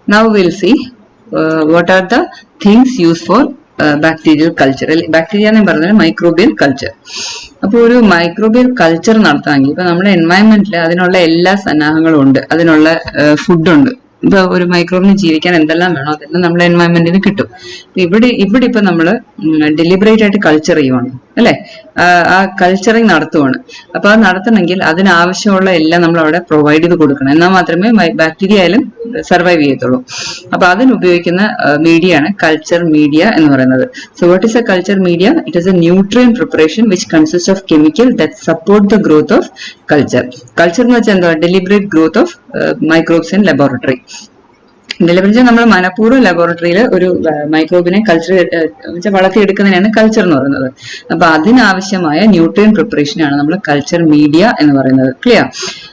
Now we'll see what are the things used for bacterial culture. Bacteria എന്ന് പറഞ്ഞാൽ microbial culture. അപ്പോൾ ഒരു microbial culture നടത്താമെങ്കിൽ ഇപ്പൊ നമ്മുടെ എൻവയൺമെന്റിൽ അതിനുള്ള എല്ലാ സന്നാഹങ്ങളും ഉണ്ട്, അതിനുള്ള ഫുഡുണ്ട്. ഇപ്പൊ ഒരു മൈക്രോബിന് ജീവിക്കാൻ എന്തെല്ലാം വേണോ അതെല്ലാം നമ്മുടെ എൻവയൺമെന്റിന് കിട്ടും. ഇവിടെ ഇപ്പൊ നമ്മള് ഡെലിബറേറ്റ് ആയിട്ട് കൾച്ചർ ചെയ്യുവാണ് അല്ലെ, ആ കൾച്ചറിങ് നടത്തുവാണ്. അപ്പൊ അത് നടത്തണമെങ്കിൽ അതിനാവശ്യമുള്ള എല്ലാം നമ്മൾ അവിടെ പ്രൊവൈഡ് ചെയ്ത് കൊടുക്കണം, എന്നാൽ മാത്രമേ ബാക്ടീരിയ ആയാലും സർവൈവ് ചെയ്യത്തുള്ളൂ. അപ്പൊ അതിന് ഉപയോഗിക്കുന്ന മീഡിയ ആണ് കൾച്ചർ മീഡിയ എന്ന് പറയുന്നത്. So what is A culture media? It is A nutrient preparation which consist of chemical that support the growth of culture. Culture എന്ന് വെച്ചാൽ എന്താ? Deliberate growth of microbes in laboratory. Deliberate നമ്മൾ മനഃപൂർവ്വം ലബോറട്ടറിയിൽ ഒരു മൈക്രോബിനെ culture വളർത്തിയെടുക്കുന്നതിനാണ് culture എന്ന് പറയുന്നത്. അപ്പൊ അതിനാവശ്യമായ ന്യൂട്രിയൻ പ്രിപ്പറേഷൻ ആണ് നമ്മൾ കൾച്ചർ മീഡിയ എന്ന് പറയുന്നത്. ക്ലിയർ?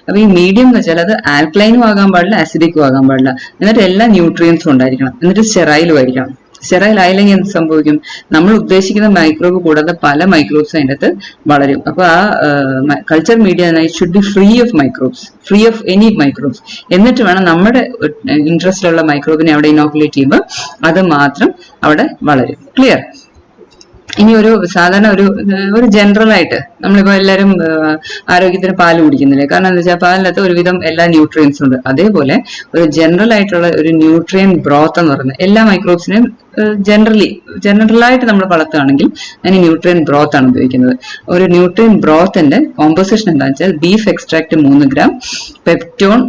അപ്പൊ ഈ മീഡിയം എന്ന് വെച്ചാൽ അത് ആൽക്കലൈനും ആകാൻ പാടില്ല, അസിഡിക്കും ആകാൻ പാടില്ല, എന്നിട്ട് എല്ലാ ന്യൂട്രിയൻസും ഉണ്ടായിരിക്കണം, എന്നിട്ട് സ്റ്റെറൈലും ആയിരിക്കണം. സ്റ്റെറൈൽ ആയില്ലെങ്കിൽ എന്ത് സംഭവിക്കും? നമ്മൾ ഉദ്ദേശിക്കുന്ന മൈക്രോബ് കൂടാതെ പല മൈക്രോബ്സ് അതിൻ്റെ അകത്ത് വളരും. അപ്പൊ ആ culture media should be free of microbes, free of any microbes. എന്നിട്ട് വേണം നമ്മുടെ ഇൻട്രസ്റ്റിലുള്ള മൈക്രോബിനെ അവിടെ ഇനോക്കുലേറ്റ് ചെയ്യുമ്പോൾ അത് മാത്രം അവിടെ വളരും. ക്ലിയർ? ഇനി ഒരു സാധാരണ ഒരു ജനറൽ ആയിട്ട് നമ്മളിപ്പോ എല്ലാവരും ആരോഗ്യത്തിന് പാല് കുടിക്കുന്നില്ലേ? കാരണം എന്താ വെച്ചാൽ പാലിനകത്ത് ഒരുവിധം എല്ലാ ന്യൂട്രിയൻസും ഉണ്ട്. അതേപോലെ ഒരു ജനറൽ ആയിട്ടുള്ള ഒരു ന്യൂട്രിയൻ ബ്രോത്ത് എന്ന് പറയുന്നത് എല്ലാ മൈക്രോബ്സിനെയും ജനറലായിട്ട് നമ്മൾ വളർത്തുകയാണെങ്കിൽ അതിന് ന്യൂട്രിയൻ ബ്രോത്ത് ആണ് ഉപയോഗിക്കുന്നത്. ഒരു ന്യൂട്രിയൻ ബ്രോത്തിന്റെ കോമ്പോസിഷൻ എന്താണെന്ന് വെച്ചാൽ beef extract 3 gram, peptone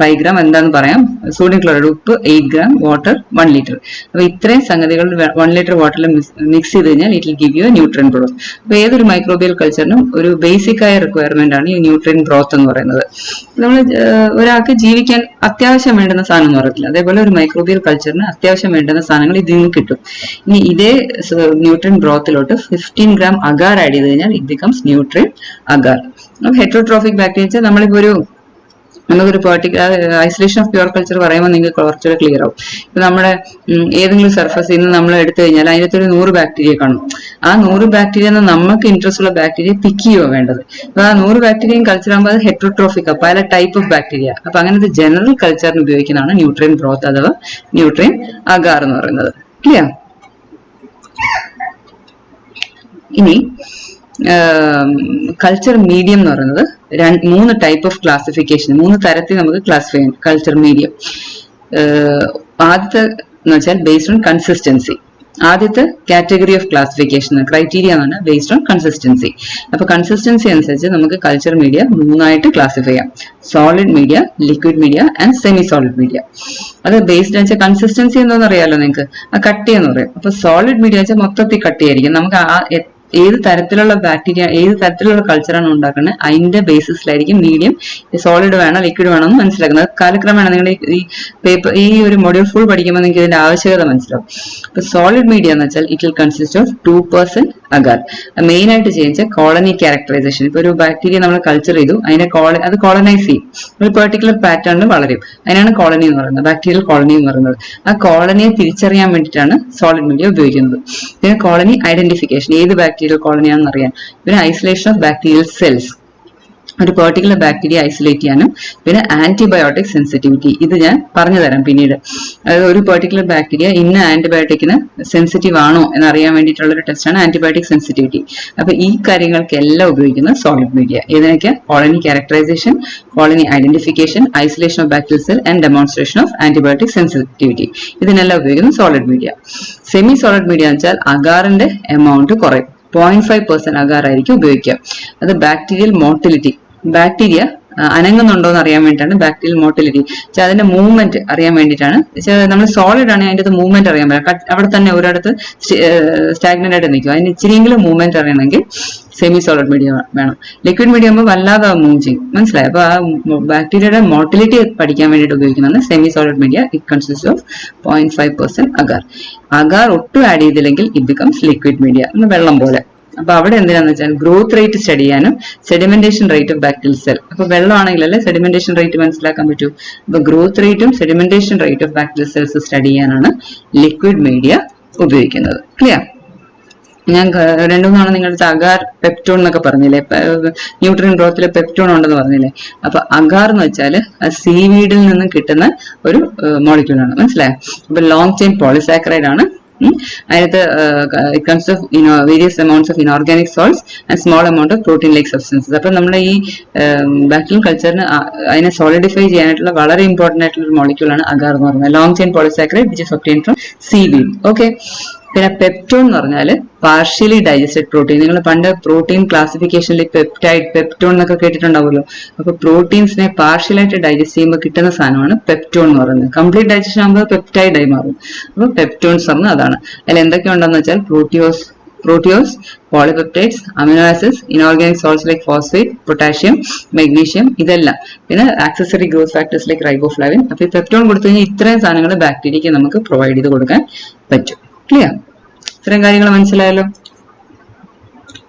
5 gram, എന്താന്ന് പറയാം, സോഡിയം ക്ലോറൈഡ് ഉപ്പ് 8 ഗ്രാം, വാട്ടർ 1 ലിറ്റർ. അപ്പൊ ഇത്രയും സംഗതികൾ 1 ലിറ്റർ വാട്ടറിൽ മിക്സ് ചെയ്ത് കഴിഞ്ഞാൽ it will give you A nutrient broth. അപ്പൊ ഏതൊരു മൈക്രോബിയൽ കൾച്ചറിനും ഒരു ബേസിക് ആയ റിക്വയർമെന്റ് ആണ് ഈ ന്യൂട്രിയൻ ബ്രോത്ത് എന്ന് പറയുന്നത്. നമ്മൾ ഒരാൾക്ക് ജീവിക്കാൻ അത്യാവശ്യം വേണ്ടുന്ന സാധനം എന്ന് പറയത്തില്ല, അതേപോലെ ഒരു മൈക്രോബിയൽ കൾച്ചറിന് അത്യാവശ്യം വേണ്ടുന്ന സാധനങ്ങൾ ഇതിൽ നിന്ന് കിട്ടും. ഇനി ഇതേ ന്യൂട്രിയൻ ബ്രോത്തിലോട്ട് 15 ഗ്രാം അഗാർ ആഡ് ചെയ്ത് കഴിഞ്ഞാൽ it becomes nutrient agar. Heterotrophic bacteria നമുക്കൊരു particular isolation of pure culture പറയുമ്പോൾ നിങ്ങൾക്ക് കുറച്ചുകൂടെ ക്ലിയർ ആവും. ഇപ്പൊ നമ്മുടെ ഏതെങ്കിലും സർഫസിൽ നിന്ന് നമ്മൾ എടുത്തു കഴിഞ്ഞാൽ അതിനകത്തൊരു 100 ബാക്ടീരിയ കാണും. ആ 100 ബാക്ടീരിയ നമുക്ക് ഇൻട്രസ്റ്റ് ഉള്ള ബാക്ടീരിയ പിക്ക് ചെയ്യുക വേണ്ടത്. അപ്പൊ ആ 100 ബാക്ടീരിയയും കൾച്ചർ ആകുമ്പോൾ അത് ഹെറ്ററോട്രോഫിക്, പല ടൈപ്പ് ഓഫ് ബാക്ടീരിയ. അപ്പൊ അങ്ങനത്തെ ജനറൽ കൾച്ചറിന് ഉപയോഗിക്കുന്നതാണ് ന്യൂട്രിയൻ ബ്രോത്ത് അഥവാ ന്യൂട്രിയൻ അഗാർ എന്ന് പറയുന്നത്. ക്ലിയർ? ഇനി കൾച്ചർ മീഡിയം എന്ന് പറയുന്നത് 3 ടൈപ്പ് ഓഫ് ക്ലാസിഫിക്കേഷൻ, 3 തരത്തിൽ നമുക്ക് ക്ലാസിഫൈ ചെയ്യാം കൾച്ചർ മീഡിയം. ആദ്യത്തെ എന്ന് വെച്ചാൽ ബേസ്ഡ് ഓൺ കൺസിസ്റ്റൻസി. ആദ്യത്തെ കാറ്റഗറി ഓഫ് ക്ലാസിഫിക്കേഷൻ ക്രൈറ്റീരിയ എന്നാണ് ബേസ്ഡ് ഓൺ കൺസിസ്റ്റൻസി. അപ്പൊ കൺസിസ്റ്റൻസി അനുസരിച്ച് നമുക്ക് കൾച്ചർ മീഡിയ 3ആയിട്ട് ക്ലാസിഫൈ ചെയ്യാം: solid media, liquid media and semi solid media. അത് ബേസ്ഡ് എന്ന് വെച്ചാൽ കൺസിസ്റ്റൻസി എന്താണെന്ന് അറിയാലോ നിങ്ങൾക്ക്, ആ കട്ടി എന്ന് പറയും. അപ്പൊ സോളിഡ് മീഡിയ വെച്ചാൽ മൊത്തത്തിൽ കട്ടിയായിരിക്കും. നമുക്ക് ഏത് തരത്തിലുള്ള ബാക്ടീരിയ, ഏത് തരത്തിലുള്ള കൾച്ചറാണ് ഉണ്ടാക്കുന്നത് അതിന്റെ ബേസിസിലായിരിക്കും മീഡിയം സോളിഡ് വേണോ ലിക്വിഡ് വേണോ എന്ന് മനസ്സിലാക്കുന്നത്. കാലക്രമേണ നിങ്ങളുടെ ഈ ഒരു മൊഡ്യൂൾ ഫുൾ പഠിക്കുമ്പോൾ നിങ്ങൾക്ക് ഇതിന്റെ ആവശ്യകത മനസ്സിലാവും. ഇപ്പൊ സോളിഡ് മീഡിയ എന്ന് വെച്ചാൽ it will consist of 2% agar. Main ആയിട്ട് ചെയ്യുന്ന കോളനി ക്യാരക്ടറൈസേഷൻ. ഇപ്പൊ ഒരു ബാക്ടീരിയ നമ്മൾ കൾച്ചർ ചെയ്തു, അത് കോളനൈസ് ചെയ്യും, ഒരു പെർട്ടിക്കുലർ പാറ്റേണിൽ വളരും. അതിനാണ് കോളനി എന്ന് പറയുന്നത്, ബാക്ടീരിയൽ കോളനി എന്ന് പറയുന്നത്. ആ കോളനിയെ തിരിച്ചറിയാൻ വേണ്ടിയിട്ടാണ് സോളിഡ് മീഡിയ ഉപയോഗിക്കുന്നത്. പിന്നെ കോളനി ഐഡന്റിഫിക്കേഷൻ, ഏത് ബാക്ടീരിയൽ കോളനിയാണെന്ന് അറിയാൻ. പിന്നെ ഐസൊലേഷൻ ഓഫ് ബാക്ടീരിയൽ സെൽസ്, ഒരു പെർട്ടിക്കുലർ ബാക്ടീരിയ ഐസൊലേറ്റ് ചെയ്യാനും. പിന്നെ ആന്റിബയോട്ടിക് സെൻസിറ്റിവിറ്റി, ഇത് ഞാൻ പറഞ്ഞു തരാം പിന്നീട്. അതായത് ഒരു പെർട്ടിക്കുലർ ബാക്ടീരിയ ഇന്ന ആന്റിബയോട്ടിക്കിന് സെൻസിറ്റീവ് ആണോ എന്നറിയാൻ വേണ്ടിയിട്ടുള്ള ഒരു ടെസ്റ്റാണ് ആന്റിബയോട്ടിക് സെൻസിറ്റിവിറ്റി. അപ്പൊ ഈ കാര്യങ്ങൾക്കെല്ലാം ഉപയോഗിക്കുന്ന സോളിഡ് മീഡിയ ഏതൊക്കെ? Colony characterisation, colony identification, isolation of bacterial cell and demonstration of antibiotic sensitivity. ഇതിനെല്ലാം ഉപയോഗിക്കുന്ന solid media. Semi solid media എന്ന് വെച്ചാൽ അഗാറിന്റെ എമൗണ്ട് കുറയും, 0.5% അഗാർ ആയിരിക്കും ഉപയോഗിക്കുക. അത് ബാക്ടീരിയൽ മോട്ടിലിറ്റി, ബാക്ടീരിയ അനങ്ങുന്നുണ്ടോ എന്ന് അറിയാൻ വേണ്ടിയിട്ടാണ് ബാക്ടീരിയൽ മോട്ടിലിറ്റി. അതിന്റെ മൂവ്മെന്റ് അറിയാൻ വേണ്ടിയിട്ടാണ്. നമ്മൾ സോളിഡ് ആണെങ്കിൽ അതിന്റെ മൂവ്മെന്റ് അറിയാൻ പറ്റില്ല, അവിടെ തന്നെ ഒരിടത്ത് സ്റ്റാഗ്നന്റ് ആയിട്ട് നിൽക്കും. അതിന് ഇച്ചിരിയെങ്കിലും മൂവ്മെന്റ് അറിയണമെങ്കിൽ സെമി സോളിഡ് മീഡിയ വേണം. ലിക്വിഡ് മീഡിയം ആകുമ്പോൾ വല്ലാതെ മൂവ് ചെയ്യും, മനസ്സിലായി. അപ്പൊ ആ ബാക്ടീരിയയുടെ മോട്ടിലിറ്റി പഠിക്കാൻ വേണ്ടിയിട്ട് ഉപയോഗിക്കുന്നതാണ് semi solid media. It consist of 0.5% agar. Agar ഒട്ടും ആഡ് ചെയ്തില്ലെങ്കിൽ ഇറ്റ് ബിക്കംസ് ലിക്വിഡ് മീഡിയ, വെള്ളം പോലെ. അപ്പൊ അവിടെ എന്തിനാന്ന് വെച്ചാൽ ഗ്രോത്ത് റേറ്റ് സ്റ്റഡി ചെയ്യാനും sedimentation rate of bacterial cell. അപ്പൊ വെള്ളമാണെങ്കിലല്ലേ സെഡിമെന്റേഷൻ റേറ്റ് മനസ്സിലാക്കാൻ പറ്റൂ. അപ്പൊ ഗ്രോത്ത് റേറ്റും sedimentation rate of bacterial cells study ചെയ്യാനാണ് ലിക്വിഡ് മീഡിയ ഉപയോഗിക്കുന്നത്. ക്ലിയർ? ഞാൻ രണ്ടുമൂന്നാണ് നിങ്ങളുടെ അഗാർ പെപ്റ്റോൺ എന്നൊക്കെ പറഞ്ഞില്ലേ, ന്യൂട്രിയൻ ഗ്രോത്തിലെ പെപ്റ്റോൺ ഉണ്ടെന്ന് പറഞ്ഞില്ലേ. അപ്പൊ അഗാർ എന്ന് വെച്ചാൽ സീവീഡിൽ നിന്നും കിട്ടുന്ന ഒരു മോളിക്യൂളാണ്, മനസ്സിലായോ. അപ്പൊ ലോങ് ചെയിൻ പോളിസാക്കറൈഡ് ആണ്. അതിനകത്ത് it consists of various amounts of inorganic salts and small amount of protein like substances. അപ്പൊ നമ്മുടെ ഈ ബാക്ടീരിയൽ കൾച്ചറിന് അതിനെ സോളിഡിഫൈ ചെയ്യാനായിട്ടുള്ള വളരെ ഇമ്പോർട്ടന്റ് ആയിട്ടുള്ള ഒരു മോളിക്യൂൾ ആണ് അഗാർ എന്ന് പറയുന്നത്, long chain polysaccharide which is obtained from seaweed. Okay. പിന്നെ പെപ്റ്റോൺ എന്ന് പറഞ്ഞാൽ പാർഷ്യലി ഡൈജസ്റ്റഡ് പ്രോട്ടീൻ. നിങ്ങൾ പണ്ട് പ്രോട്ടീൻ ക്ലാസിഫിക്കേഷനിൽ പെപ്റ്റൈഡ്, പെപ്റ്റോൺ എന്നൊക്കെ കേട്ടിട്ടുണ്ടാവുമല്ലോ. അപ്പൊ പ്രോട്ടീൻസിനെ പാർഷ്യലായിട്ട് ഡൈജസ്റ്റ് ചെയ്യുമ്പോൾ കിട്ടുന്ന സാധനമാണ് പെപ്റ്റോൺ എന്ന് പറയുന്നത്. കംപ്ലീറ്റ് ഡൈജഷൻ ആകുമ്പോൾ പെപ്റ്റൈഡ് ആയി മാറും. അപ്പൊ പെപ്റ്റോൺസ് പറഞ്ഞാൽ അതാണ്. അതിൽ എന്തൊക്കെയുണ്ടെന്ന് വെച്ചാൽ proteose, polypeptides, amino acids, inorganic salts like phosphate, potassium, magnesium, ഇതെല്ലാം. പിന്നെ accessory growth factors like riboflavin. അപ്പൊ ഈ പെപ്റ്റോൺ കൊടുത്തു കഴിഞ്ഞാൽ ഇത്രയും സാധനങ്ങൾ ബാക്ടീരിയക്ക് നമുക്ക് പ്രൊവൈഡ് ചെയ്ത് കൊടുക്കാൻ പറ്റും. ക്ലിയർ? ഇത്രയും കാര്യങ്ങൾ മനസ്സിലായല്ലോ.